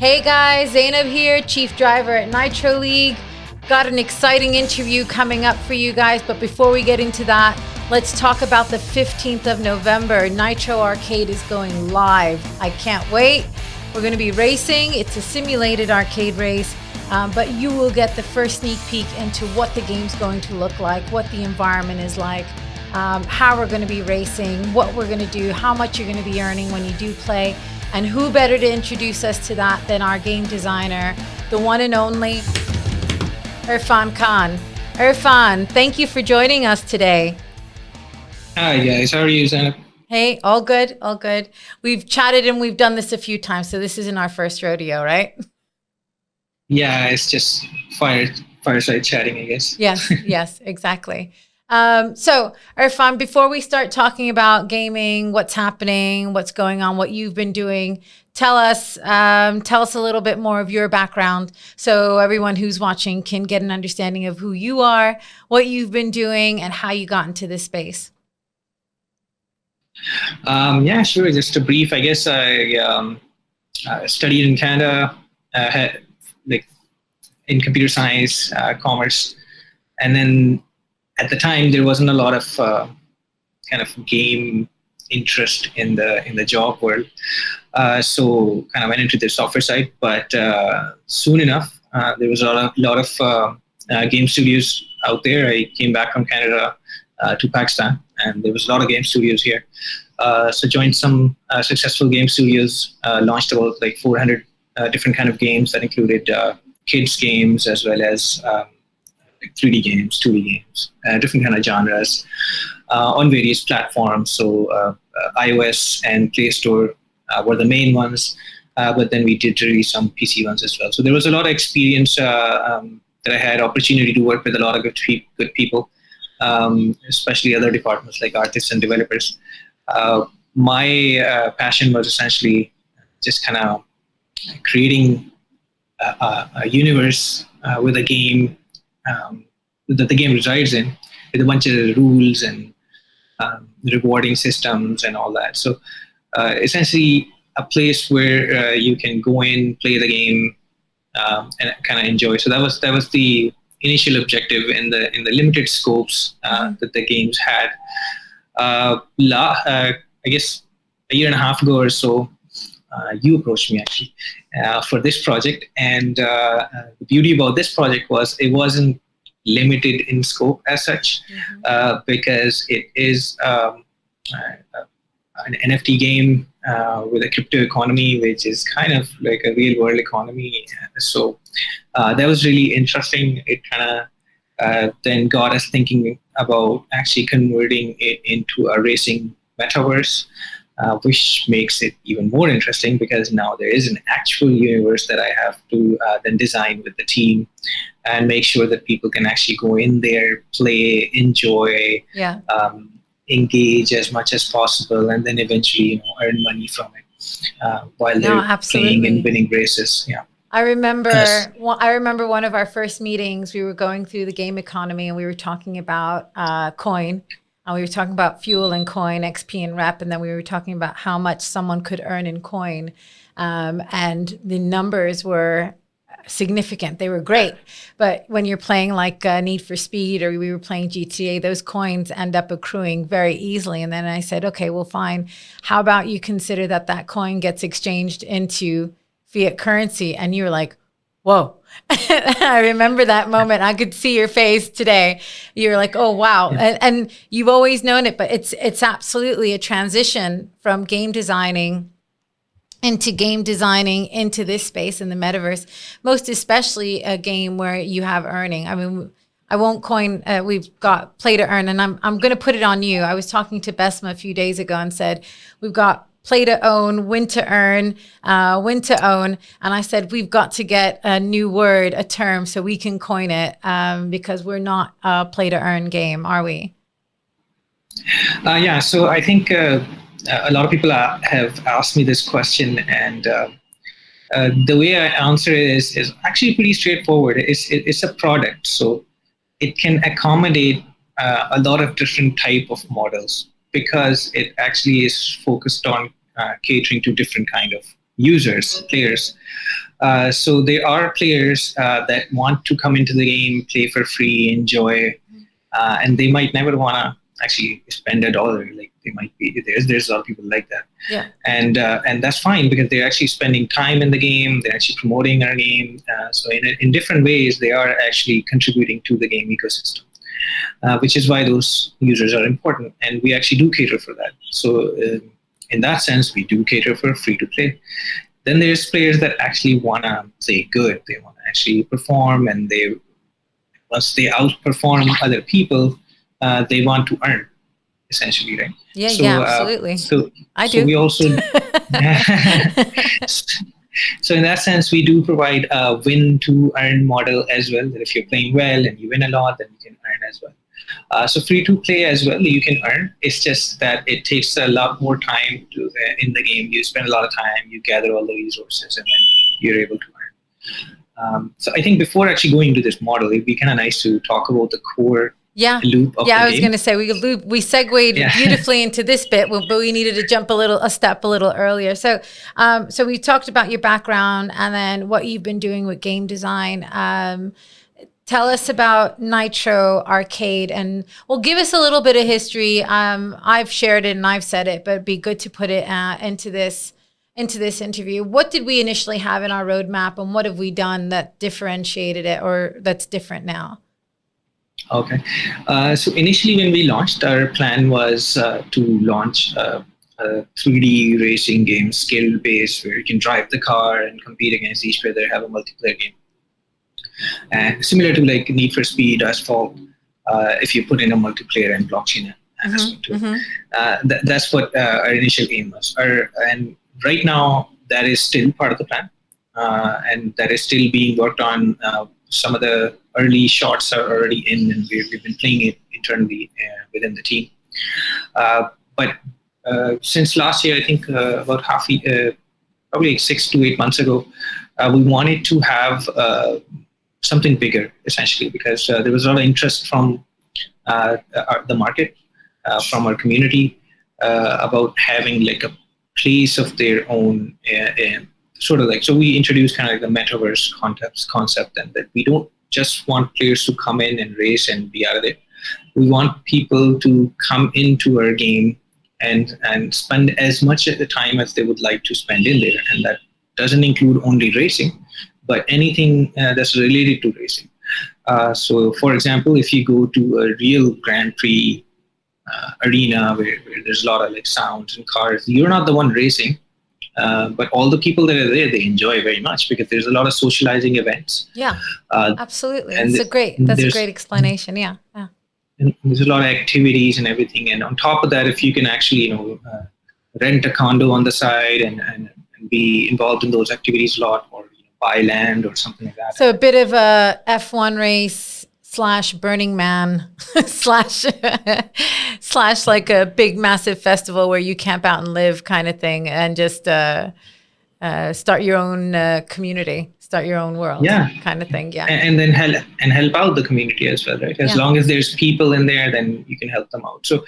Hey guys, Zainab here, Chief Driver at Nitro League. Got an exciting interview coming up for you guys, but before we get into that, let's talk about the 15th of November. Nitro Arcade is going live. I can't wait. We're going to be racing. It's a simulated arcade race, but you will get the first sneak peek into what the game's going to look like, what the environment is like, how we're going to be racing, what we're going to do, how much you're going to be earning when you do play. And who better to introduce us to that than our game designer, the one and only Irfan Khan. Irfan, thank you for joining us today. Hi guys, how are you, Zainab? Hey, all good, all good. We've chatted and we've done this a few times, so this isn't our first rodeo, right? Yeah, it's just fireside chatting, I guess. Yes, exactly. So, Irfan, before we start talking about gaming, what's happening, what's going on, what you've been doing, tell us a little bit more of your background so everyone who's watching can get an understanding of who you are, what you've been doing, and how you got into this space. Yeah, sure. Just a brief. I guess I studied in Canada, had, in computer science, commerce, and then at the time there wasn't a lot of kind of game interest in the job world, so kind of went into the software side. But soon enough, there was a lot of game studios out there. I came back from Canada to Pakistan, and there was a lot of game studios here. So joined some successful game studios, launched about 400 different kind of games that included kids games as well as 3D games, 2D games, different kind of genres on various platforms. So iOS and Play Store were the main ones, but then we did release some PC ones as well. So there was a lot of experience that I had opportunity to work with a lot of good people, especially other departments like artists and developers. My passion was essentially just kind of creating a universe with a game that the game resides in, with a bunch of rules and rewarding systems and all that. So essentially a place where you can go in, play the game, and kind of enjoy. So that was the initial objective in the limited scopes that the games had. I guess a year and a half ago or so, you approached me actually for this project, and the beauty about this project was it wasn't limited in scope as such, because it is an NFT game with a crypto economy, which is kind of like a real world economy. So that was really interesting. It kind of then got us thinking about actually converting it into a racing metaverse, which makes it even more interesting because now there is an actual universe that I have to then design with the team and make sure that people can actually go in there, play, enjoy, engage as much as possible, and then eventually earn money from it while they're playing and winning races. Yeah. I remember one of our first meetings. We were going through the game economy, and we were talking about coin. And we were talking about fuel and coin, XP and rep, and then we were talking about how much someone could earn in coin. And the numbers were significant. They were great. But when you're playing like Need for Speed, or we were playing GTA, those coins end up accruing very easily. And then I said, okay, well, fine. How about you consider that coin gets exchanged into fiat currency? And you were like, whoa. I remember that moment. I could see your face today. You were like, oh, wow. Yeah. And you've always known it, but it's absolutely a transition from game designing into this space in the metaverse, most especially a game where you have earning. I mean, I won't coin, we've got play to earn, and I'm going to put it on you. I was talking to Besma a few days ago and said, we've got play to own, win to earn, win to own. And I said, we've got to get a new word, a term, so we can coin it, because we're not a play to earn game, are we? Yeah, so I think a lot of people have asked me this question, and the way I answer it is actually pretty straightforward. It's a product, so it can accommodate a lot of different type of models, because it actually is focused on catering to different kind of users, players. So there are players that want to come into the game, play for free, enjoy, and they might never want to actually spend $1. Like they might be there's a lot of people like that. Yeah. And that's fine because they're actually spending time in the game. They're actually promoting our game. So in different ways, they are actually contributing to the game ecosystem, which is why those users are important. And we actually do cater for that. So in that sense, we do cater for free to play. Then there's players that actually want to play good. They want to actually perform, and once they outperform other people, they want to earn, essentially, right? Yeah, absolutely. I do. So we also, so in that sense, we do provide a win to earn model as well. That if you're playing well and you win a lot, then you can earn as well. So free to play as well, you can earn. It's just that it takes a lot more time in the game. You spend a lot of time, you gather all the resources, and then you're able to earn. So I think before actually going into this model, it'd be kind of nice to talk about the core loop of the game. I was going to say we segued beautifully into this bit, but we needed to jump a step a little earlier. So so we talked about your background and then what you've been doing with game design. Tell us about Nitro Arcade, and give us a little bit of history. I've shared it and I've said it, but it'd be good to put it into this interview. What did we initially have in our roadmap, and what have we done that differentiated it or that's different now? Okay. So initially when we launched, our plan was to launch a 3D racing game, skill-based, where you can drive the car and compete against each other, have a multiplayer game. And similar to like Need for Speed, Asphalt, if you put in a multiplayer and blockchain aspect to it. That's what our initial aim was. And right now, that is still part of the plan. And that is still being worked on. Some of the early shots are already in, and we've been playing it internally within the team. But since last year, I think about probably like 6 to 8 months ago, we wanted to have something bigger, essentially, because there was a lot of interest from the market, from our community, about having like a place of their own. Sort of like, so we introduced kind of like the metaverse concept, and that we don't just want players to come in and race and be out of it. We want people to come into our game and spend as much of the time as they would like to spend in there. And that doesn't include only racing, but anything that's related to racing. So for example, if you go to a real Grand Prix arena where there's a lot of like sounds and cars, you're not the one racing. But all the people that are there, they enjoy very much because there's a lot of socializing events. Yeah, absolutely. That's a great explanation. Yeah. And there's a lot of activities and everything. And on top of that, if you can actually, rent a condo on the side and be involved in those activities a lot, or buy land or something like that. So a bit of a F1 race / Burning Man / like a big massive festival where you camp out and live kind of thing, and just start your own community, start your own world, kind of thing. Yeah. And then help out the community as well, right? As long as there's people in there, then you can help them out. So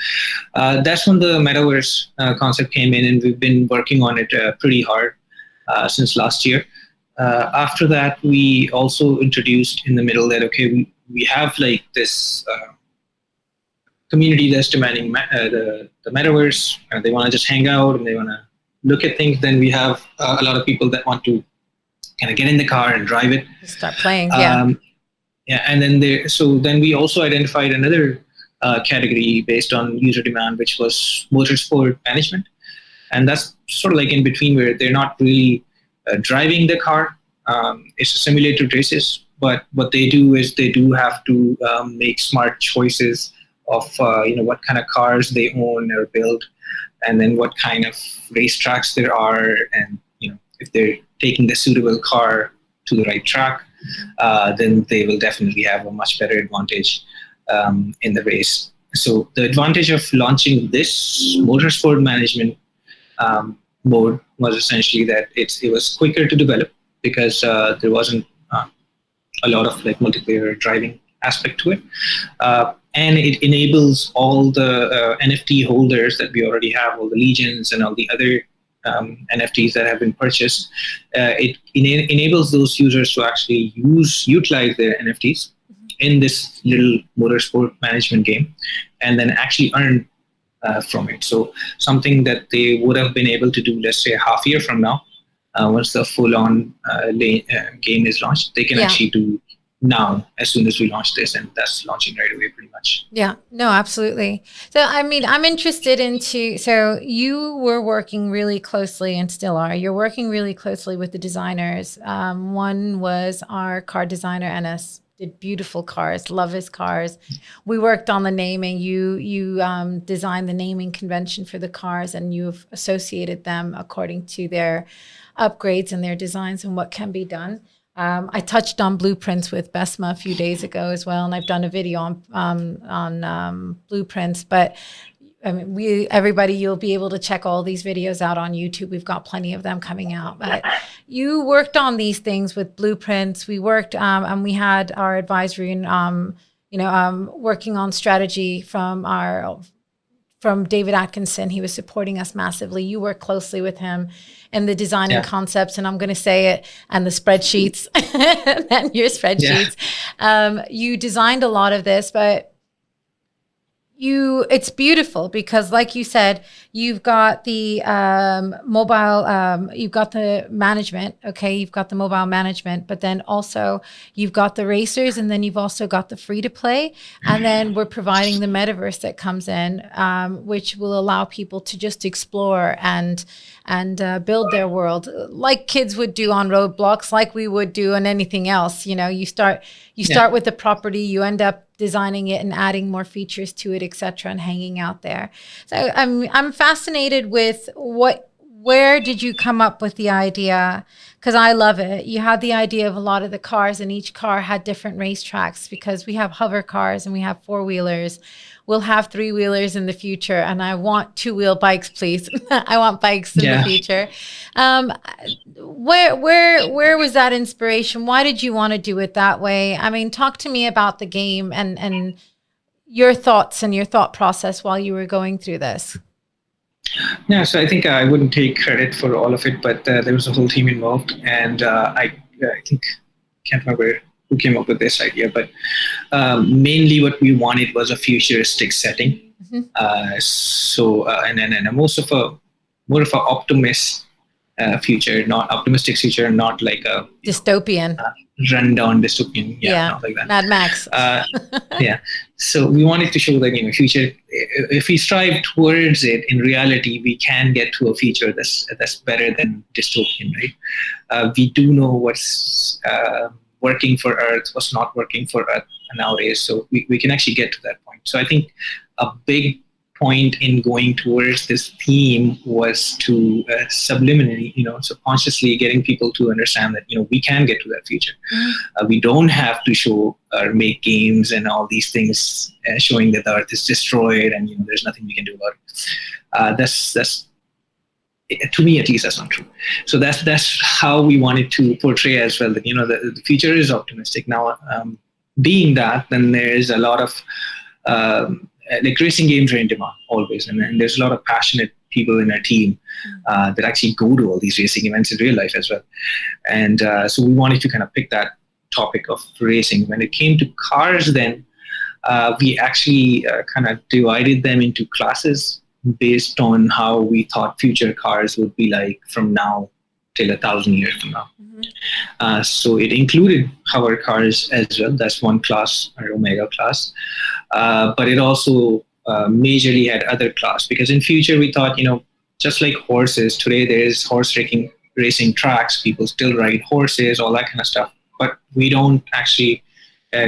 that's when the metaverse concept came in, and we've been working on it pretty hard since last year. After that, we also introduced in the middle that, okay, we have like this community that's demanding the metaverse. They want to just hang out and they want to look at things. Then we have a lot of people that want to kind of get in the car and drive it. Start playing, and then we also identified another category based on user demand, which was motorsport management. And that's sort of like in between, where they're not really driving the car. It's a simulated races. But what they do is they do have to make smart choices of what kind of cars they own or build, and then what kind of racetracks there are, and if they're taking the suitable car to the right track, then they will definitely have a much better advantage in the race. So the advantage of launching this motorsport management mode was essentially that it was quicker to develop because there wasn't a lot of like multiplayer driving aspect to it, and it enables all the NFT holders that we already have, all the legions and all the other NFTs that have been purchased. It enables those users to actually utilize their NFTs in this little motorsport management game, and then actually earn from it. So something that they would have been able to do, let's say, half a year from now, once the full-on game is launched, they can actually do now as soon as we launch this, and that's launching right away pretty much. Yeah, no, absolutely. So, I mean, I'm interested so you were working really closely and still are, you're working really closely with the designers. One was our car designer, Ennis, did beautiful cars, love his cars. We worked on the naming. You designed the naming convention for the cars, and you've associated them according to their upgrades and their designs and what can be done. I touched on blueprints with Besma a few days ago as well, and I've done a video on blueprints. But I mean, everybody, you'll be able to check all these videos out on YouTube. We've got plenty of them coming out. But you worked on these things with blueprints. We worked, and we had our advisory and working on strategy from David Atkinson. He was supporting us massively. You work closely with him in the designing concepts, and I'm going to say it, and the spreadsheets, and your spreadsheets. Yeah. You designed a lot of this, but it's beautiful because, like you said, you've got the mobile, you've got the management, okay? You've got the mobile management, but then also you've got the racers, and then you've also got the free to play. And then we're providing the metaverse that comes in, which will allow people to just explore and build their world like kids would do on Roblox, like we would do on anything else. You know, you start with the property, you end up designing it and adding more features to it, etc., and hanging out there. So I'm fascinated with where did you come up with the idea? Because I love it. You had the idea of a lot of the cars, and each car had different racetracks, because we have hover cars and we have four-wheelers. We'll have three-wheelers in the future, and I want two-wheel bikes, please. I want bikes in the future. Where was that inspiration? Why did you want to do it that way? I mean, talk to me about the game and your thoughts and your thought process while you were going through this. Yeah, so I think I wouldn't take credit for all of it, but there was a whole team involved, and I can't remember who came up with this idea, but mainly what we wanted was a futuristic setting. And more of a optimistic future, not like a dystopian, rundown dystopian, not like that. Mad Max. So we wanted to show that future, if we strive towards it, in reality, we can get to a future that's better than dystopian, right? We do know what's working for Earth, what's not working for Earth nowadays. So we can actually get to that point. So I think a big point in going towards this theme was to subliminally, subconsciously getting people to understand that, we can get to that future. We don't have to show or make games and all these things showing that the Earth is destroyed and, there's nothing we can do about it. That's to me, at least, that's not true. So that's how we wanted to portray as well, that, the future is optimistic. Now, being that, then there's a lot of like racing games are in demand always, and there's a lot of passionate people in our team that actually go to all these racing events in real life as well. And so we wanted to kind of pick that topic of racing. When it came to cars, then we actually kind of divided them into classes based on how we thought future cars would be like from now till 1,000 years from now. So it included hover cars as well. That's one class, or Omega class. But it also majorly had other class, because in future we thought, just like horses, today there is horse racing tracks. People still ride horses, all that kind of stuff. But we don't actually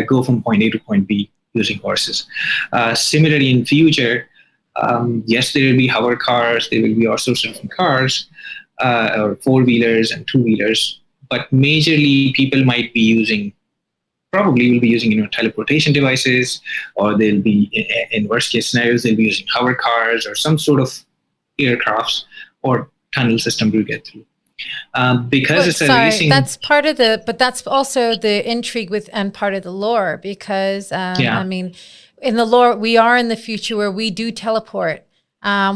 go from point A to point B using horses. Similarly, in future, yes, there will be hover cars. There will be all sorts of different cars, or four-wheelers and two-wheelers. But majorly, people might be probably will be using, teleportation devices, or they'll be, in worst-case scenarios, they'll be using hover cars or some sort of aircrafts or tunnel system to get through. Because it's a racing. That's part of but that's also the intrigue and part of the lore, because I mean, in the lore, we are in the future where we do teleport.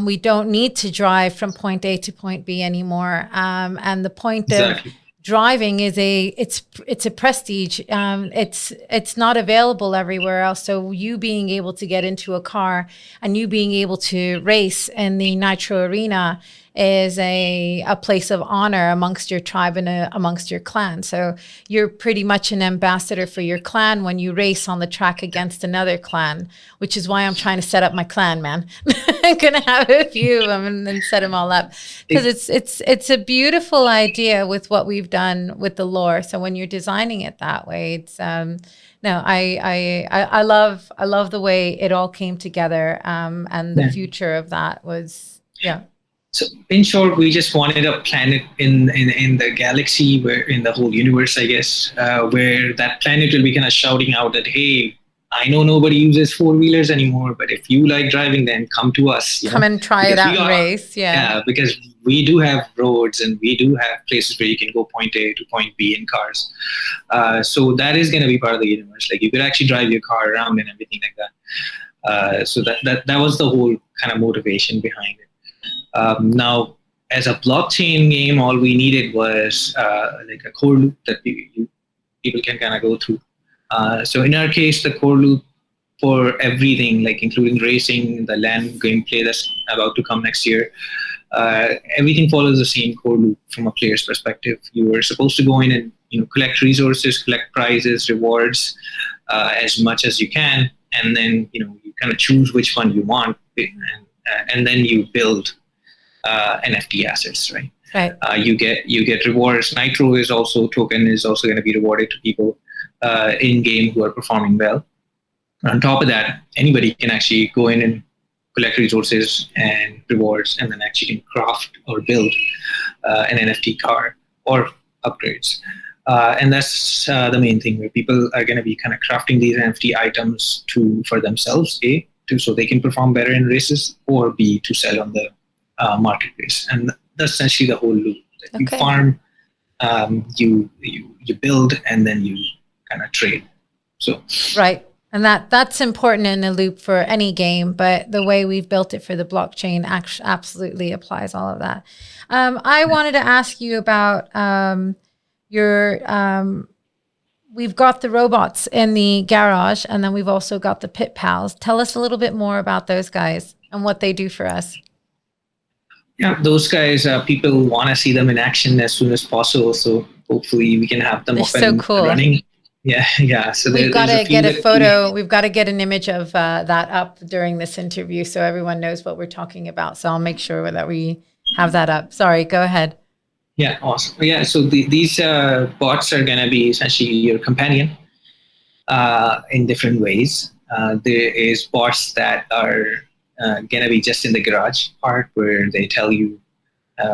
We don't need to drive from point A to point B anymore. And the point Exactly. of driving is it's a prestige. It's not available everywhere else. So you being able to get into a car and you being able to race in the Nitro arena is a place of honor amongst your tribe and amongst your clan. So you're pretty much an ambassador for your clan when you race on the track against another clan, which is why I'm trying to set up my clan, man. I'm gonna have a few of them and then set them all up, because it's a beautiful idea with what we've done with the lore. So when you're designing it that way, it's no, I love the way it all came together, and the future of that was So in short, we just wanted a planet in the galaxy, where in the whole universe, I guess, where that planet will be kind of shouting out that, hey, I know nobody uses four-wheelers anymore, but if you like driving, then come to us. Come and try it out and race. Yeah, because we do have roads and we do have places where you can go point A to point B in cars. So that is going to be part of the universe. Like, you could actually drive your car around and everything like that. So that was the whole kind of motivation behind it. Now, as a blockchain game, all we needed was like a core loop that people can kind of go through. So in our case, the core loop for everything, like including racing, the land gameplay that's about to come next year, everything follows the same core loop from a player's perspective. You are supposed to go in and collect resources, collect prizes, rewards, as much as you can, and then you kind of choose which one you want, and then you build NFT assets, right? Right. You get rewards. Nitro is also token is also going to be rewarded to people in game who are performing well. On top of that, anybody can actually go in and collect resources and rewards, and then actually can craft or build an NFT car or upgrades. And that's the main thing, where people are going to be kind of crafting these NFT items for themselves, so they can perform better in races, or B, to sell on the marketplace. And that's essentially the whole loop. You farm, you build, and then you kind of trade. So right. And that's important in a loop for any game, but the way we've built it for the blockchain absolutely applies all of that. I wanted to ask you about we've got the robots in the garage, and then we've also got the pit pals. Tell us a little bit more about those guys and what they do for us. Yeah, those guys, people want to see them in action as soon as possible. So hopefully we can have them They're up so and cool. running. Yeah. So we've got to get a photo. We've got to get an image of that up during this interview so everyone knows what we're talking about. So I'll make sure that we have that up. Sorry, go ahead. Yeah, awesome. Yeah, so these bots are going to be essentially your companion in different ways. There is bots that are going to be just in the garage part, where they tell you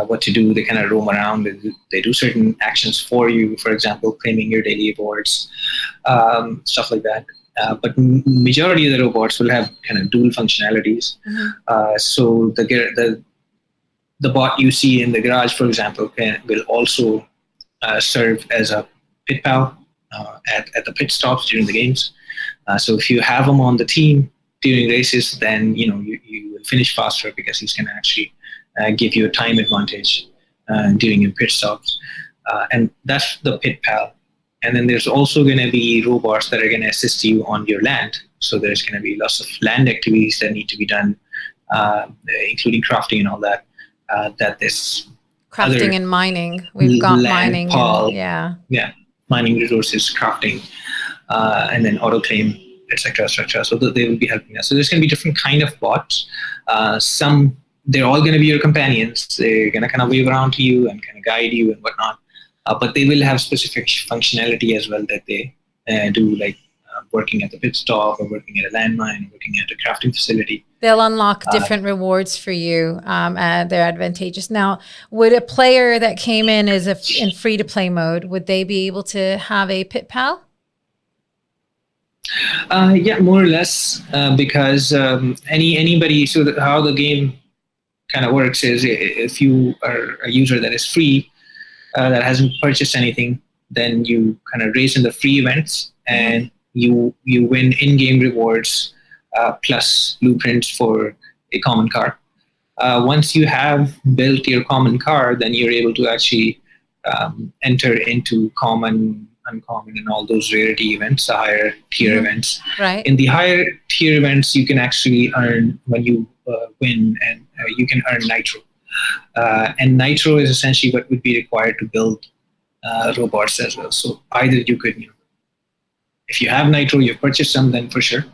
what to do. They kind of roam around. They do certain actions for you, for example, claiming your daily rewards, stuff like that. But majority of the robots will have kind of dual functionalities. Mm-hmm. So the bot you see in the garage, for example, will also serve as a pit pal at the pit stops during the games. So if you have him on the team during races, then you will finish faster, because he's going to actually give you a time advantage during your pit stops. And that's the pit pal. And then there's also going to be robots that are going to assist you on your land. So there's going to be lots of land activities that need to be done, including crafting and all that. That this crafting and mining. We've got mining. Mining resources, crafting, and then auto claim, etc. So that they will be helping us. So there's going to be different kind of bots. They're all going to be your companions. They're going to kind of wave around to you and kind of guide you and whatnot. But they will have specific functionality as well that they do, like working at the pit stop, or working at a landmine, or working at a crafting facility. They'll unlock different rewards for you. They're advantageous. Now, would a player that came in in free-to-play mode, would they be able to have a pit pal? Yeah, more or less, because anybody. So how the game kind of works is, if you are a user that is free, that hasn't purchased anything, then you kind of race in the free events, and you win in-game rewards plus blueprints for a common car. Once you have built your common car, then you're able to actually enter into common, uncommon, and all those rarity events, the higher tier events. Right. In the higher tier events, you can actually earn, when you win, and you can earn Nitro. And Nitro is essentially what would be required to build robots as well. So either you could, if you have Nitro, you've purchased some, then for sure.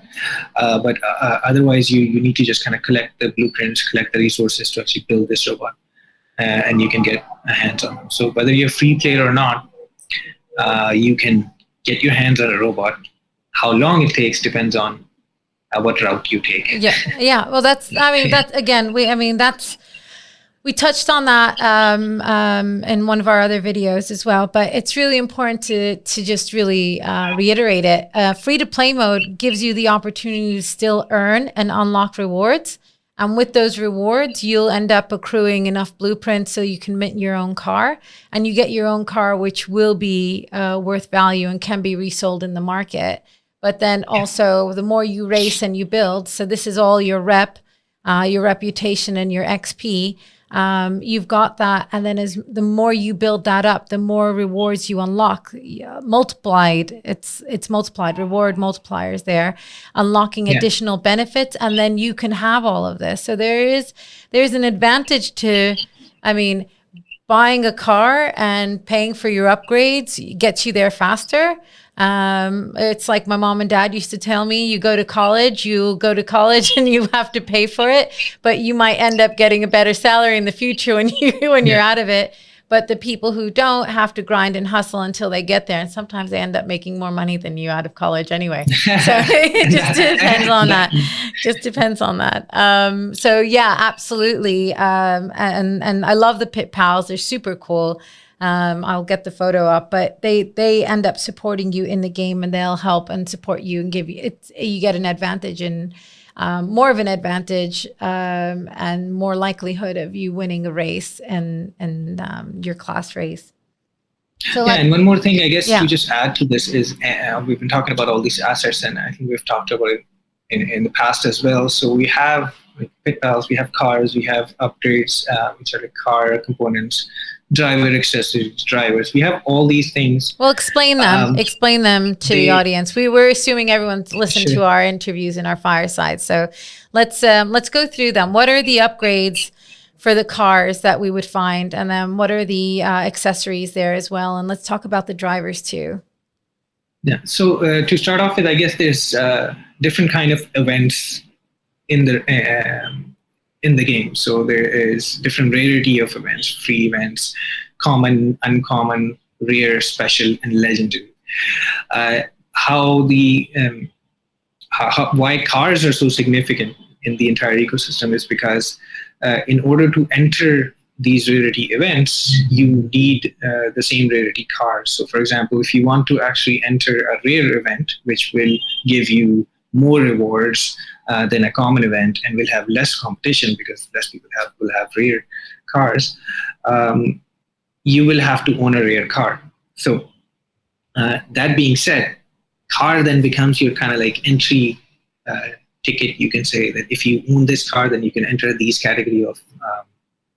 But otherwise, you need to just kind of collect the blueprints, collect the resources to actually build this robot, and you can get a hands on them. So whether you're a free player or not, you can get your hands on a robot. How long it takes depends on what route you take. Yeah. Well, that's. I mean, that's again. We touched on that in one of our other videos as well, but it's really important to just really reiterate it. Free-to-play mode gives you the opportunity to still earn and unlock rewards. And with those rewards, you'll end up accruing enough blueprints so you can mint your own car. And you get your own car, which will be worth value and can be resold in the market. But then also, the more you race and you build, so this is all your your reputation and your XP, you've got that, and then the more you build that up, the more rewards you unlock, multiplied. It's multiplied, reward multipliers there, unlocking additional benefits, and then you can have all of this. So there's an advantage to, I mean, buying a car and paying for your upgrades gets you there faster. It's like my mom and dad used to tell me, you'll go to college and you have to pay for it, but you might end up getting a better salary in the future when you're out of it. But the people who don't have to grind and hustle until they get there. And sometimes they end up making more money than you out of college anyway. So it just depends on that. So yeah, absolutely. And I love the Pit Pals. They're super cool. I'll get the photo up, but they end up supporting you in the game, and they'll help and support you and you get an advantage and more of an advantage and more likelihood of you winning a race and your class race. So and one more thing, I guess, to just add to this is we've been talking about all these assets, and I think we've talked about it in the past as well. So we have Pit Pals, we have cars, we have upgrades, which are the car components, driver accessories, drivers. We have all these things. Well, explain them. Explain them to the audience. We were assuming everyone's listened to our interviews in our fireside. So let's go through them. What are the upgrades for the cars that we would find? And then what are the accessories there as well? And let's talk about the drivers too. Yeah. So to start off with, I guess there's different kind of events in the game. So there is different rarity of events, free events, common, uncommon, rare, special, and legendary. Why cars are so significant in the entire ecosystem is because in order to enter these rarity events, you need the same rarity cars. So for example, if you want to actually enter a rare event, which will give you more rewards than a common event and will have less competition because less people will have rare cars, you will have to own a rare car. So that being said, car then becomes your kind of like entry ticket. You can say that if you own this car, then you can enter these category of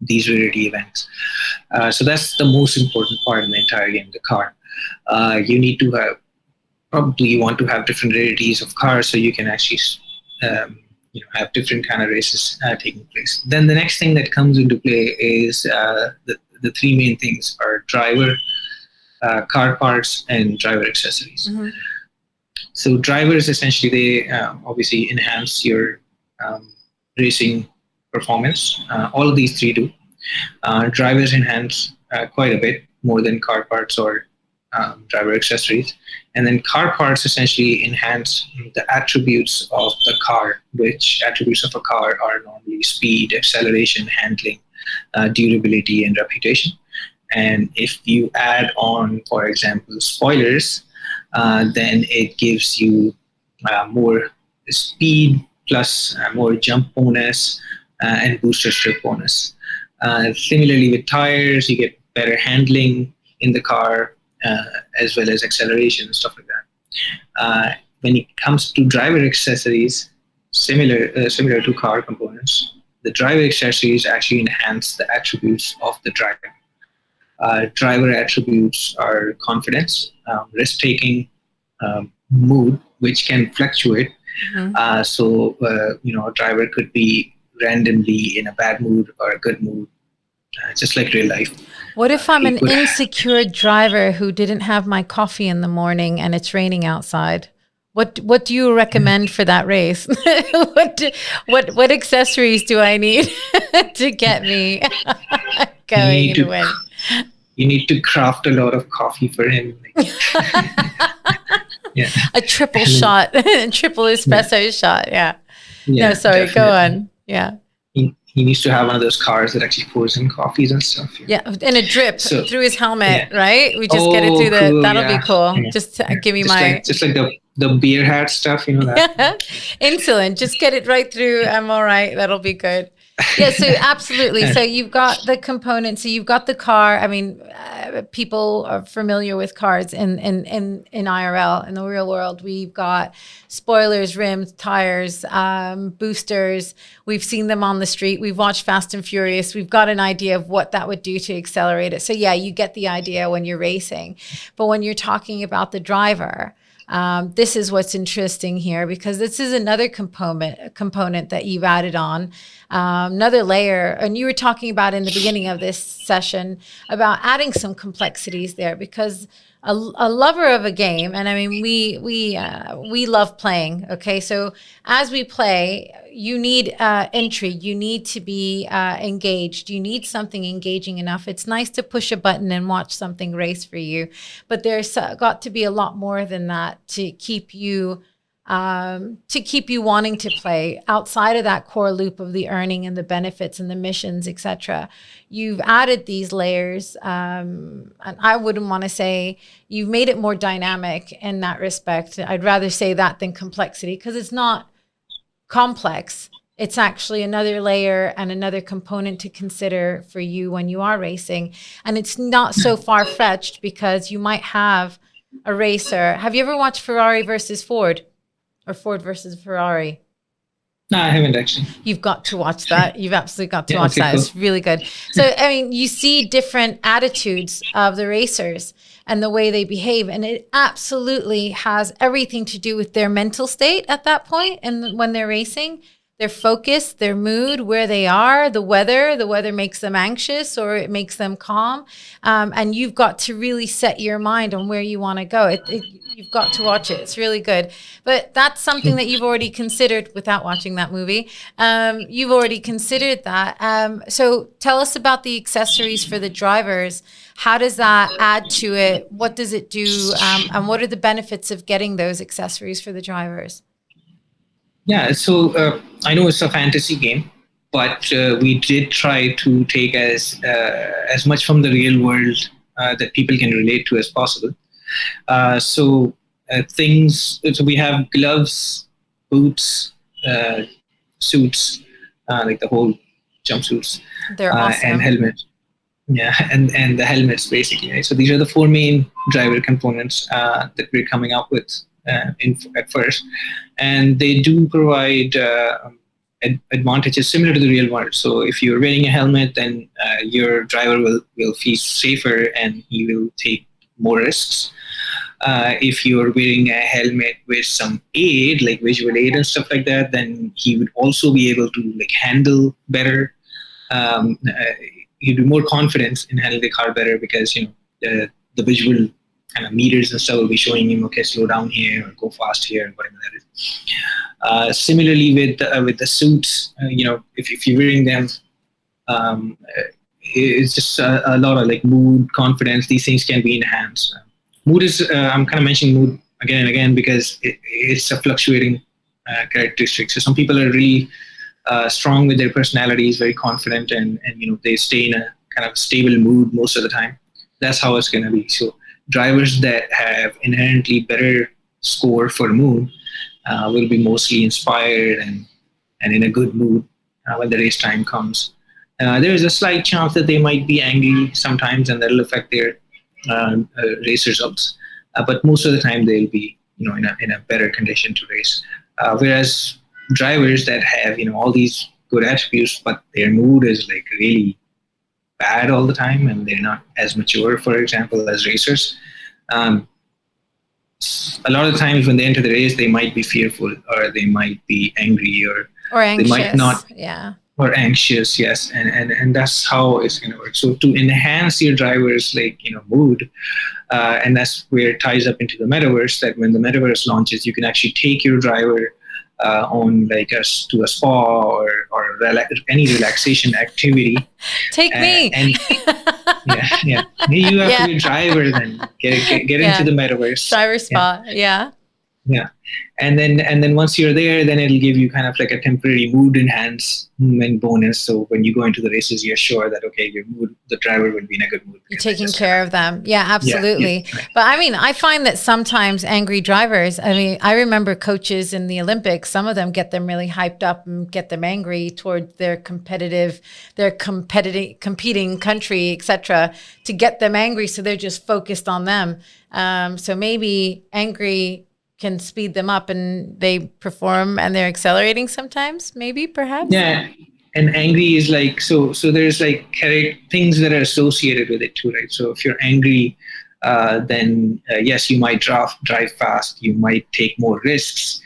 these rarity events. So that's the most important part in the entire game, the car. You need to have, probably you want to have different rarities of cars so you can actually have different kind of races taking place. Then the next thing that comes into play is the three main things are driver, car parts, and driver accessories. Mm-hmm. So drivers, essentially, they obviously enhance your racing performance. All of these three do. Drivers enhance quite a bit more than car parts or driver accessories. And then car parts essentially enhance the attributes of the car, which attributes of a car are normally speed, acceleration, handling, durability, and reputation. And if you add on, for example, spoilers, then it gives you more speed plus more jump bonus and booster strip bonus. Similarly with tires, you get better handling in the car, as well as acceleration and stuff like that. When it comes to driver accessories, similar to car components, the driver accessories actually enhance the attributes of the driver. Driver attributes are confidence, risk-taking, mood, which can fluctuate. So, a driver could be randomly in a bad mood or a good mood, just like real life. What if I'm an insecure driver who didn't have my coffee in the morning and it's raining outside? What do you recommend for that race? what accessories do I need to get me going to win? You need to craft a lot of coffee for him. Yeah. A triple shot, triple espresso shot. Yeah. No, sorry. Definitely. Go on. Yeah. He needs to have one of those cars that actually pours in coffees and stuff. Yeah, and a drip through his helmet, right? We just get it through cool, that'll be cool. Yeah. Just give me just like the beer hat stuff, that. Yeah. Insulin, just get it right through. I'm all right. That'll be good. Yeah, so absolutely. So you've got the components. So you've got the car. I mean, people are familiar with cars in IRL, in the real world. We've got spoilers, rims, tires, boosters. We've seen them on the street. We've watched Fast and Furious. We've got an idea of what that would do to accelerate it. So yeah, you get the idea when you're racing. But when you're talking about the driver, this is what's interesting here, because this is another component that you've added on, another layer. And you were talking about in the beginning of this session about adding some complexities there, because a lover of a game, and I mean, we love playing. Okay, so as we play, you need entry. You need to be engaged. You need something engaging enough. It's nice to push a button and watch something race for you, but there's got to be a lot more than that to keep you wanting to play outside of that core loop of the earning and the benefits and the missions, etc. You've added these layers, and I wouldn't want to say you've made it more dynamic in that respect. I'd rather say that than complexity, because it's not complex. It's actually another layer and another component to consider for you when you are racing. And it's not so far-fetched, because you might have a racer. Have you ever watched Ferrari versus Ford? Or Ford versus Ferrari? No, I haven't actually. You've got to watch that. You've absolutely got to watch that. Cool. It's really good. So, I mean, you see different attitudes of the racers and the way they behave. And it absolutely has everything to do with their mental state at that point. And when they're racing, their focus, their mood, where they are, the weather makes them anxious or it makes them calm. And you've got to really set your mind on where you want to go. You've got to watch it. It's really good. But that's something that you've already considered without watching that movie. You've already considered that. So tell us about the accessories for the drivers. How does that add to it? What does it do? And what are the benefits of getting those accessories for the drivers? Yeah, so I know it's a fantasy game, but we did try to take as much from the real world that people can relate to as possible. So we have gloves, boots, suits, like the whole jumpsuits. They're awesome. And helmets. Yeah, and the helmets basically. Right? So these are the four main driver components that we're coming up with at first, and they do provide advantages similar to the real world. So if you're wearing a helmet, then your driver will feel safer and he will take more risks. If you're wearing a helmet with some aid, like visual aid and stuff like that, then he would also be able to handle better. He'd be more confident in handling the car better, because the visual kind of meters and stuff will be showing him, okay, slow down here or go fast here, whatever that is. Similarly with the suits, if you're wearing them, it's just a lot of mood, confidence. These things can be enhanced. Mood is I'm kind of mentioning mood again and again because it's a fluctuating characteristic. So some people are really strong with their personalities, very confident, and they stay in a kind of stable mood most of the time. That's how it's going to be. So drivers that have inherently better score for mood will be mostly inspired and in a good mood when the race time comes. There is a slight chance that they might be angry sometimes, and that'll affect their race results. But most of the time they'll be in a better condition to race. Whereas drivers that have all these good attributes, but their mood is like really bad all the time, and they're not as mature, for example, as racers. Um, a lot of times when they enter the race, they might be fearful, or they might be angry, or they might not, anxious. Yeah. or anxious. Yes, and that's how it's going to work. So to enhance your driver's mood, and that's where it ties up into the metaverse. That when the metaverse launches, you can actually take your driver on like us to a spa or any relaxation activity. Take me. And yeah. You have to be a driver then. Get into the metaverse. Driver spa. Yeah. Yeah. And then once you're there, then it'll give you kind of like a temporary mood enhancement bonus. So when you go into the races, you're sure that, okay, the driver will be in a good mood. You're taking care of them. Yeah, absolutely. Yeah. But I mean, I find that sometimes angry drivers, I mean, I remember coaches in the Olympics, some of them get them really hyped up and get them angry toward their competing country, etc., to get them angry. So they're just focused on them. So maybe angry can speed them up and they perform and they're accelerating sometimes, maybe, perhaps. Yeah. And angry is like, so there's like things that are associated with it too, right? So if you're angry, then yes, you might drive fast, you might take more risks,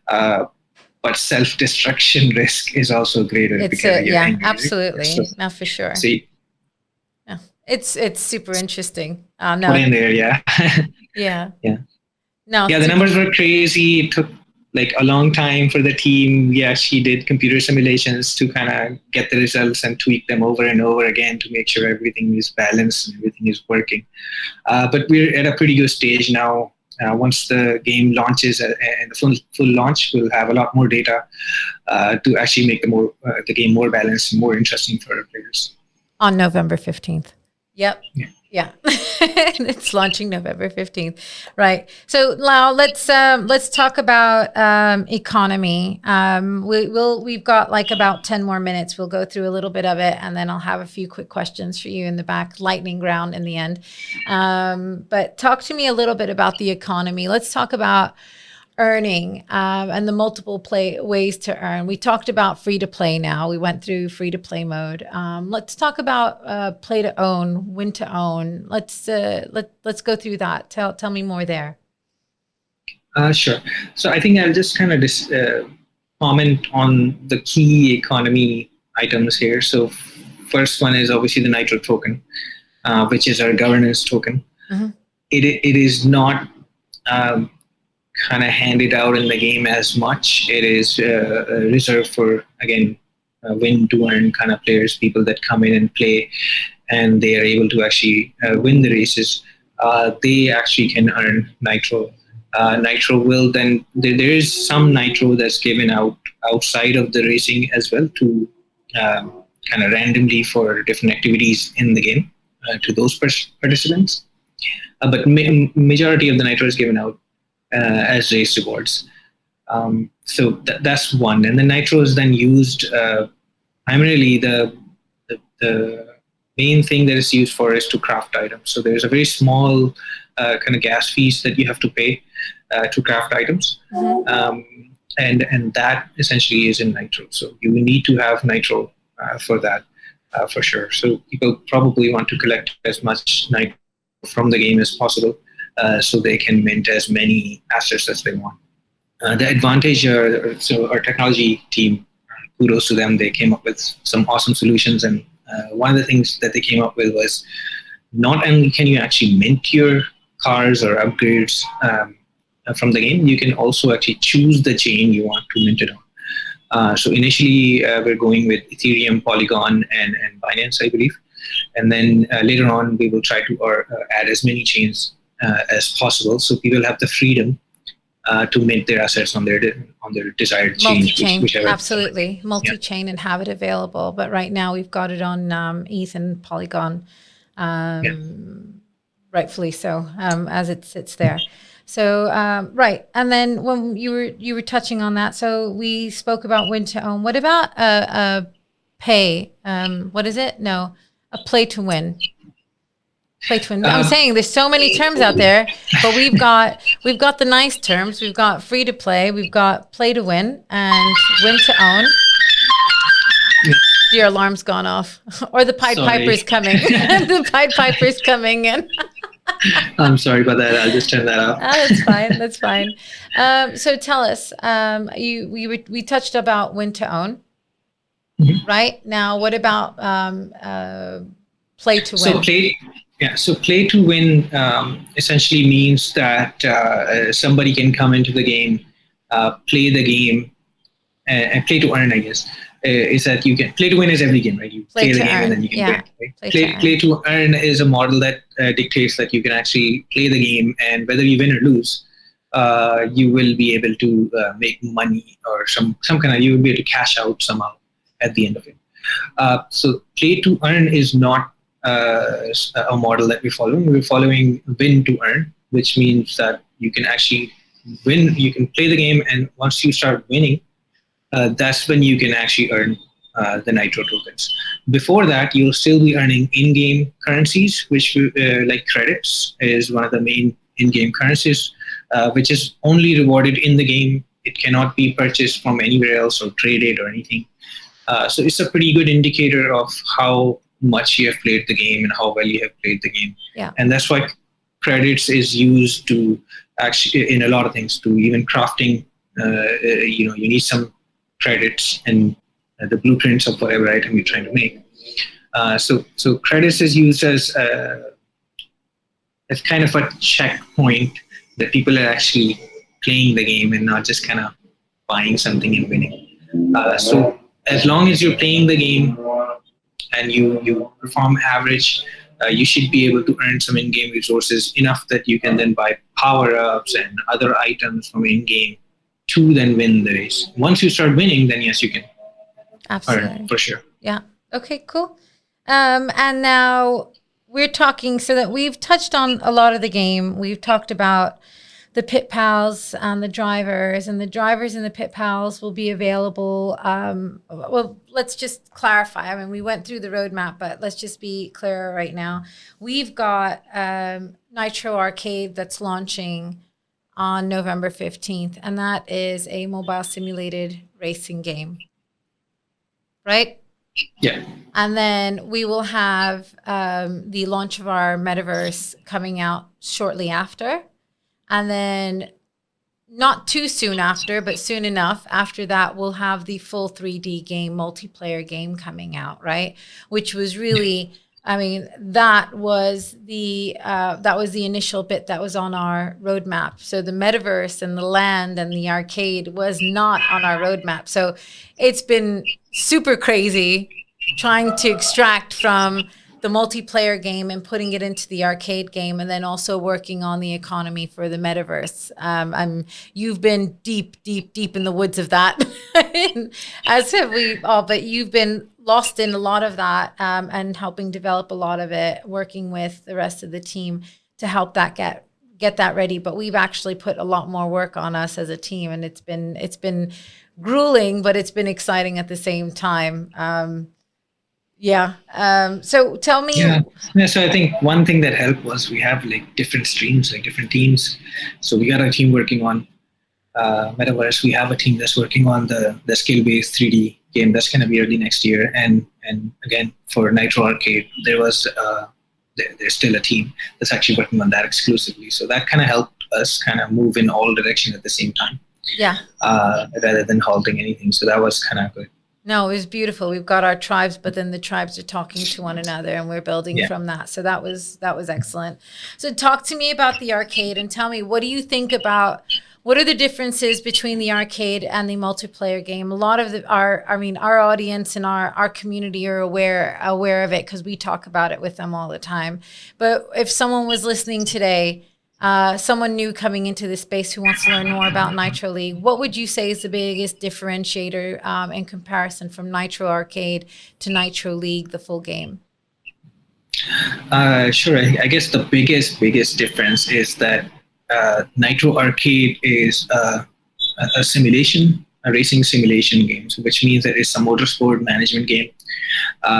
but self-destruction risk is also greater. Yeah, angry, absolutely. Right? So, no, for sure. See, yeah. It's super interesting. No. Put in there, yeah. Yeah. Yeah. No. Yeah, the numbers were crazy. It took like a long time for the team. Yeah, she did computer simulations to kind of get the results and tweak them over and over again to make sure everything is balanced and everything is working. But we're at a pretty good stage now. Once the game launches and the full launch, we'll have a lot more data to actually make the game more balanced and more interesting for our players. On November 15th. Yep. Yeah. It's launching November 15th. Right. So Lau, let's talk about economy. We've got like about 10 more minutes. We'll go through a little bit of it and then I'll have a few quick questions for you in the back, lightning round in the end. But talk to me a little bit about the economy. Let's talk about earning and the multiple ways to earn. We talked about free to play now. We went through free to play mode. Let's talk about play to own, win to own. Let's go through that. Tell me more there. Sure. So I think I'll just kind of comment on the key economy items here. So first one is obviously the Nitro token, which is our governance token. Mm-hmm. It is not kind of handed out in the game as much. It is reserved for, again, win to earn kind of players, people that come in and play and they are able to actually win the races. They actually can earn Nitro. Nitro will then, there is some Nitro that's given out outside of the racing as well to kind of randomly for different activities in the game to those participants. But majority of the Nitro is given out as race rewards. So that's one. And the Nitro is then used primarily the main thing that it's used for is to craft items. So there's a very small kind of gas fees that you have to pay to craft items. Mm-hmm. And that essentially is in Nitro. So you need to have Nitro for that, for sure. So people probably want to collect as much Nitro from the game as possible. So they can mint as many assets as they want. The advantage, so our technology team, kudos to them, they came up with some awesome solutions. And one of the things that they came up with was not only can you actually mint your cars or upgrades from the game, you can also actually choose the chain you want to mint it on. So initially, we're going with Ethereum, Polygon, and Binance, I believe. And then later on, we will try to add as many chains as possible, so people have the freedom to mint their assets on their desired chain. Multi-chain, absolutely. Multi-chain and have it available. But right now we've got it on ETH and Polygon, rightfully so, as it sits there. So right, and then when you were touching on that, so we spoke about win to own. What about pay? What is it? No, a play to win. Play to win. I'm saying there's so many terms out there, but we've got the nice terms. We've got free to play, we've got play to win, and win to own. Your alarm's gone off, or the Pied Sorry. Piper's coming. The Pied Piper's coming in. I'm sorry about that. I'll just turn that off. That's fine. That's fine. So tell us, we touched about when to own, right? Now, what about play to win? So play to win essentially means that somebody can come into the game, play the game, and play to earn, I guess. Is that you can play to win is every game, right? You play the game and then you can win. Right? Play to earn is a model that dictates that you can actually play the game, and whether you win or lose, you will be able to make money or some kind of, you will be able to cash out somehow at the end of it. So play to earn is not a model that we're following. We're following win to earn, which means that you can actually win. You can play the game, and once you start winning, that's when you can actually earn the Nitro tokens. Before that, you'll still be earning in-game currencies, which like credits is one of the main in-game currencies, which is only rewarded in the game. It cannot be purchased from anywhere else or traded or anything. So it's a pretty good indicator of how much you have played the game and how well you have played the game. Yeah. And that's why credits is used to actually in a lot of things, to even crafting. You need some credits and the blueprints of whatever item you're trying to make. So credits is used as kind of a checkpoint that people are actually playing the game and not just kind of buying something and winning. So as long as you're playing the game and you perform average, you should be able to earn some in-game resources enough that you can then buy power-ups and other items from in-game to then win the race. Once you start winning, then yes, you can earn for sure. Yeah. Okay, cool. And now we're talking, so that we've touched on a lot of the game. We've talked about the pit pals and the drivers, and the drivers and the pit pals will be available. Well, let's just clarify. I mean, we went through the roadmap, but let's just be clear right now. We've got Nitro Arcade that's launching on November 15th, and that is a mobile simulated racing game, right? Yeah. And then we will have the launch of our metaverse coming out shortly after. And then not too soon after, but soon enough after that, we'll have the full 3D game, multiplayer game coming out, right? Which was really, I mean, that was the initial bit that was on our roadmap. So the metaverse and the land and the arcade was not on our roadmap. So it's been super crazy trying to extract from the multiplayer game and putting it into the arcade game, and then also working on the economy for the metaverse. You've been deep in the woods of that, as have we all, but you've been lost in a lot of that, and helping develop a lot of it, working with the rest of the team to help that get that ready. But we've actually put a lot more work on us as a team, and it's been grueling, but it's been exciting at the same time. So tell me. Yeah. So I think one thing that helped was we have like different streams, like different teams. So we got a team working on metaverse. We have a team that's working on the skill-based 3D game that's going to be early next year. And again, for Nitro Arcade, there's still a team that's actually working on that exclusively. So that kind of helped us kind of move in all directions at the same time. Yeah. Rather than halting anything. So that was kind of good. No, it was beautiful. We've got our tribes, but then the tribes are talking to one another, and we're building from that. So that was excellent. So talk to me about the arcade and tell me, what do you think about, what are the differences between the arcade and the multiplayer game? A lot of our audience and our community are aware of it because we talk about it with them all the time. But if someone was listening today, someone new coming into this space who wants to learn more about Nitro League, what would you say is the biggest differentiator in comparison from Nitro Arcade to Nitro League, the full game? Sure. I guess the biggest difference is that Nitro Arcade is a racing simulation game, which means that it's a motorsport management game.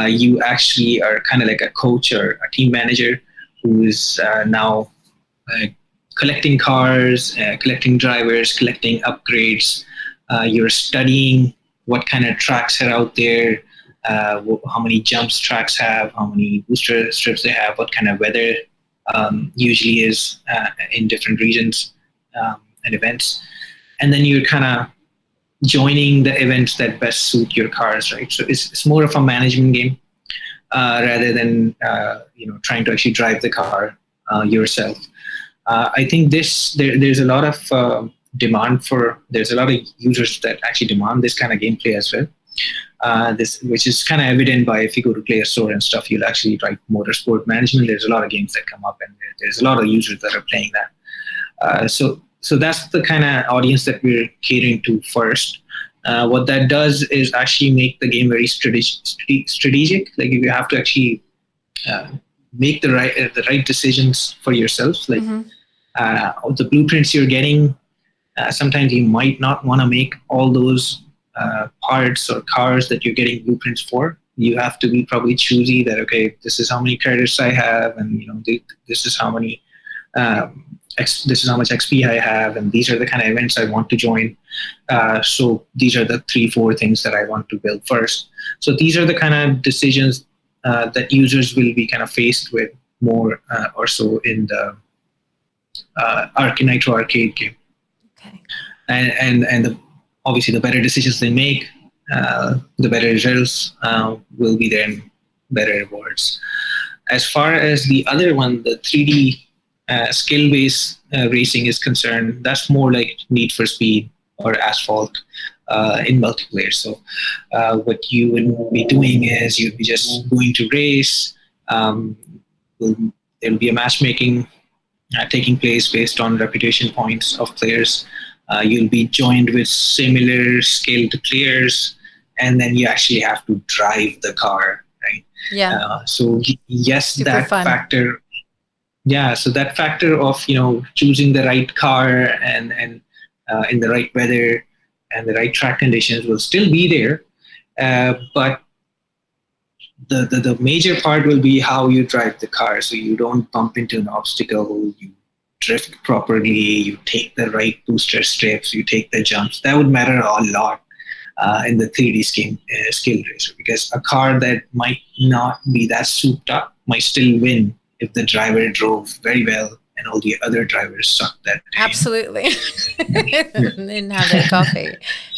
You actually are kind of like a coach or a team manager who is now collecting cars, collecting drivers, collecting upgrades. You're studying what kind of tracks are out there. how many jumps tracks have, how many booster strips they have, what kind of weather usually is in different regions and events. And then you're kind of joining the events that best suit your cars, right? So it's more of a management game rather than trying to actually drive the car yourself. I think there's a lot of there's a lot of users that actually demand this kind of gameplay as well. Which is kind of evident by if you go to Player Store and stuff, you'll actually write motorsport management. There's a lot of games that come up, and there's a lot of users that are playing that. So that's the kind of audience that we're catering to first. What that does is actually make the game very strategic. Like you have to actually make the right decisions for yourself. Like the blueprints you're getting, sometimes you might not want to make all those parts or cars that you're getting blueprints for. You have to be probably choosy that, okay, this is how many credits I have, and this is how many this is how much XP I have, and these are the kind of events I want to join. So these are the 3-4 things that I want to build first. So these are the kind of decisions that users will be kind of faced with more or so in the Nitro arcade game. Okay. And obviously, the better decisions they make, the better results will be there, and better rewards. As far as the other one, the 3D skill-based racing is concerned, that's more like Need for Speed or Asphalt in multiplayer. So what you would be doing is you'd be just going to race. There'll be a matchmaking taking place based on reputation points of players. You'll be joined with similar skilled players, and then you actually have to drive the car, right? Yeah. So yes, Super that fun. factor. Yeah. So that factor of choosing the right car and in the right weather and the right track conditions will still be there, but the major part will be how you drive the car, so you don't bump into an obstacle. You drift properly, you take the right booster strips, you take the jumps. That would matter a lot in the 3D skill racer, because a car that might not be that souped up might still win if the driver drove very well and all the other drivers sucked that day. Absolutely. Didn't have their coffee.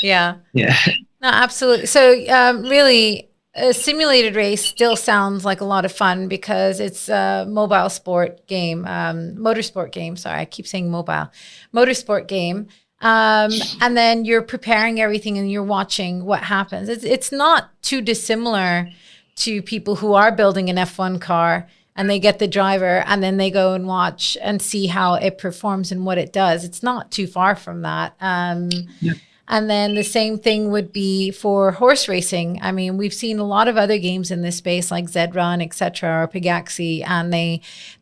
Yeah. Yeah. No, absolutely. So really, a simulated race still sounds like a lot of fun because it's a mobile sport game, motorsport game. Sorry, I keep saying mobile. Motorsport game. And then you're preparing everything and you're watching what happens. It's not too dissimilar to people who are building an F1 car and they get the driver and then they go and watch and see how it performs and what it does. It's not too far from that. Yeah. And then the same thing would be for horse racing. I mean, we've seen a lot of other games in this space like Zedrun, etc., or Pegaxi, and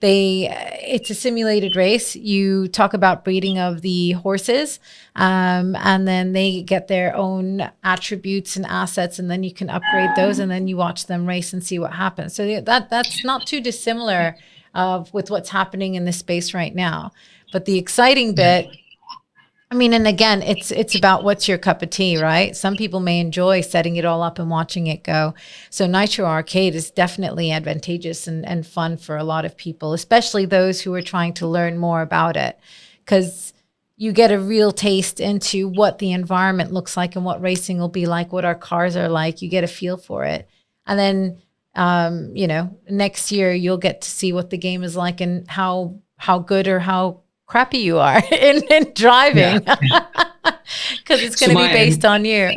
it's a simulated race. You talk about breeding of the horses, and then they get their own attributes and assets, and then you can upgrade those, and then you watch them race and see what happens. So that's not too dissimilar with what's happening in this space right now. But the exciting bit, I mean, and again, it's about what's your cup of tea, right? Some people may enjoy setting it all up and watching it go. So Nitro Arcade is definitely advantageous and fun for a lot of people, especially those who are trying to learn more about it, because you get a real taste into what the environment looks like and what racing will be like, what our cars are like. You get a feel for it. And then, next year you'll get to see what the game is like and how good or how crappy you are in driving, because it's going to be based on you.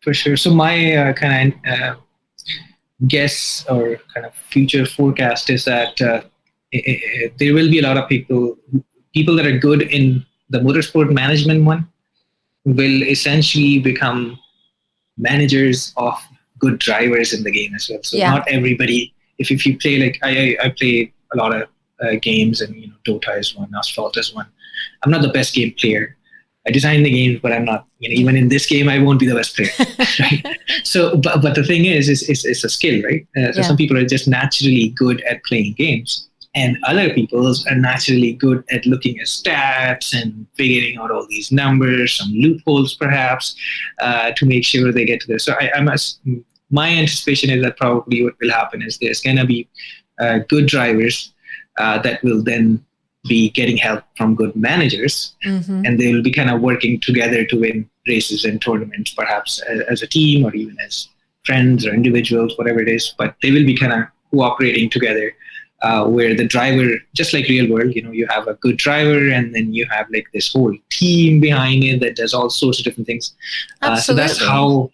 For sure. So my kind of guess or kind of future forecast is that there will be a lot of people that are good in the motorsport management one will essentially become managers of good drivers in the game as well. So not everybody, if you play, like I play a lot of games, and Dota is one, Asphalt is one. I'm not the best game player. I design the games, but I'm not. Even in this game, I won't be the best player. Right? So, but the thing is it's a skill, right? So some people are just naturally good at playing games, And other people are naturally good at looking at stats and figuring out all these numbers, some loopholes perhaps, to make sure they get to this. So my anticipation is that probably what will happen is there's going to be good drivers that will then be getting help from good managers, and they will be kind of working together to win races and tournaments, perhaps as a team or even as friends or individuals, whatever it is. But they will be kind of cooperating together, where the driver, just like real world, you have a good driver and then you have like this whole team behind it that does all sorts of different things. So that's how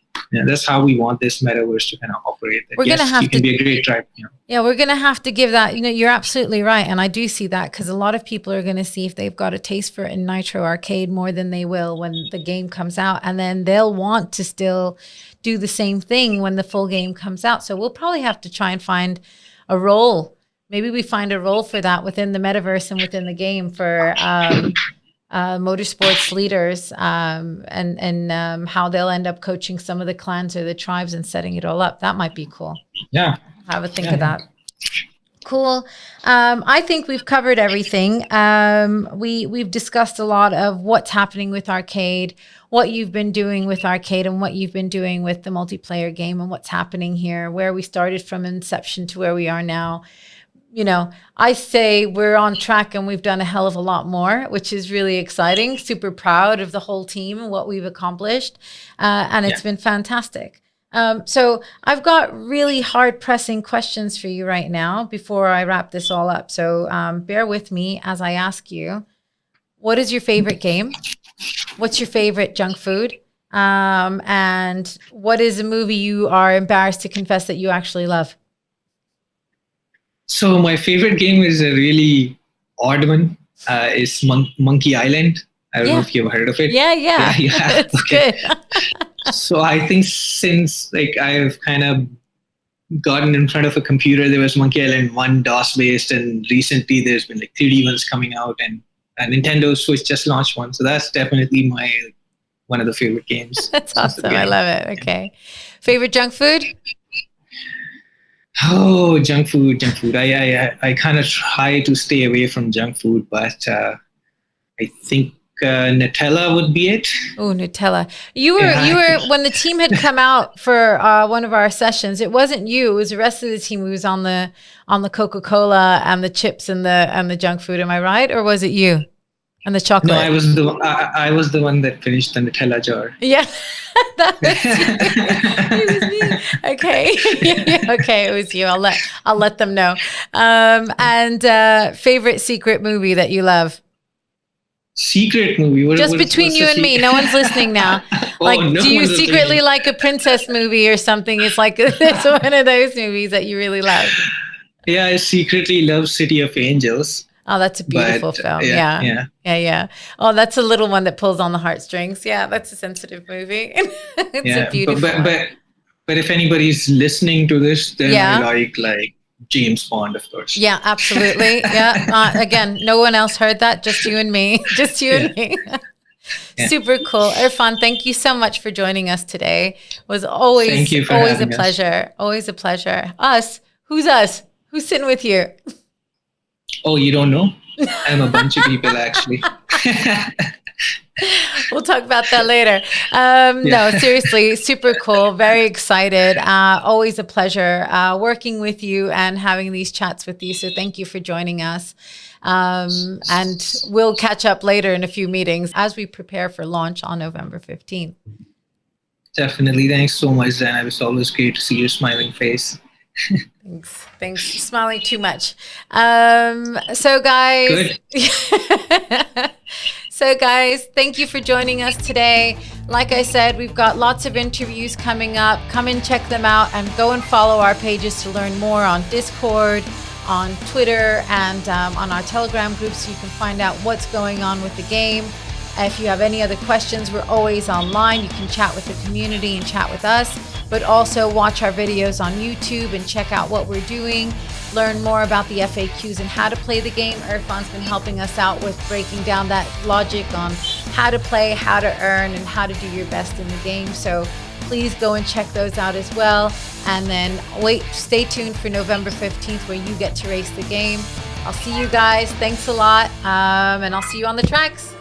we want this metaverse to kind of operate. We're going to have you can be a great driver. Yeah, we're going to have to give that, you're absolutely right. And I do see that because a lot of people are going to see if they've got a taste for it in Nitro Arcade more than they will when the game comes out. And then they'll want to still do the same thing when the full game comes out. So we'll probably have to try and find a role. Maybe we find a role for that within the metaverse and within the game for motorsports leaders, and how they'll end up coaching some of the clans or the tribes and setting it all up. That might be cool. Yeah. Have a think of that. Cool. I think we've covered everything. We've discussed a lot of what's happening with Arcade, what you've been doing with Arcade, and what you've been doing with the multiplayer game, and what's happening here, where we started from inception to where we are now. I say we're on track and we've done a hell of a lot more, which is really exciting. Super proud of the whole team and what we've accomplished. And it's been fantastic. So I've got really hard pressing questions for you right now before I wrap this all up. So bear with me as I ask you, what is your favorite game? What's your favorite junk food? And what is a movie you are embarrassed to confess that you actually love? So my favorite game is a really odd one. It's Monkey Island. I don't know if you've heard of it. Yeah. It's okay. Good. So I think since I've kind of gotten in front of a computer, there was Monkey Island 1 DOS based, and recently there's been 3D ones coming out, and Nintendo Switch just launched one. So that's definitely one of the favorite games. That's awesome. I love it. Okay. Favorite junk food? Oh, junk food. I kind of try to stay away from junk food, but I think Nutella would be it. Oh, Nutella. You were when the team had come out for one of our sessions. It wasn't you. It was the rest of the team who was on the Coca-Cola and the chips and the junk food. Am I right, or was it you? And the chocolate. No, I was the one that finished the Nutella jar. Yeah, that was you. It was me. Okay, okay, it was you. I'll let them know. And favorite secret movie that you love? Secret movie? Just between you and me. No one's listening now. Do you secretly like a princess movie or something? It's it's one of those movies that you really love. Yeah, I secretly love City of Angels. Oh, that's a beautiful film. Yeah. Oh, that's a little one that pulls on the heartstrings. Yeah, that's a sensitive movie. It's a beautiful one. But if anybody's listening to this, then I like James Bond, of course. Yeah, absolutely. Yeah. Again, no one else heard that. Just you and me. Just you and me. Super cool. Irfan, thank you so much for joining us today. It was always a pleasure. Always a pleasure. Us? Who's us? Who's sitting with you? Oh, you don't know? I'm a bunch of people, actually. We'll talk about that later. No, seriously, super cool. Very excited. Always a pleasure working with you and having these chats with you. So thank you for joining us. And we'll catch up later in a few meetings as we prepare for launch on November 15th. Definitely. Thanks so much, Zana. It's always great to see your smiling face. Thanks. Smiling too much. So guys, thank you for joining us today. Like I said, we've got lots of interviews coming up. Come and check them out and go and follow our pages to learn more on Discord, on Twitter, and on our Telegram group so you can find out what's going on with the game. If you have any other questions, we're always online. You can chat with the community and chat with us, but also watch our videos on YouTube and check out what we're doing. Learn more about the FAQs and how to play the game. Irfan's been helping us out with breaking down that logic on how to play, how to earn, and how to do your best in the game. So please go and check those out as well. And then stay tuned for November 15th where you get to race the game. I'll see you guys. Thanks a lot. And I'll see you on the tracks.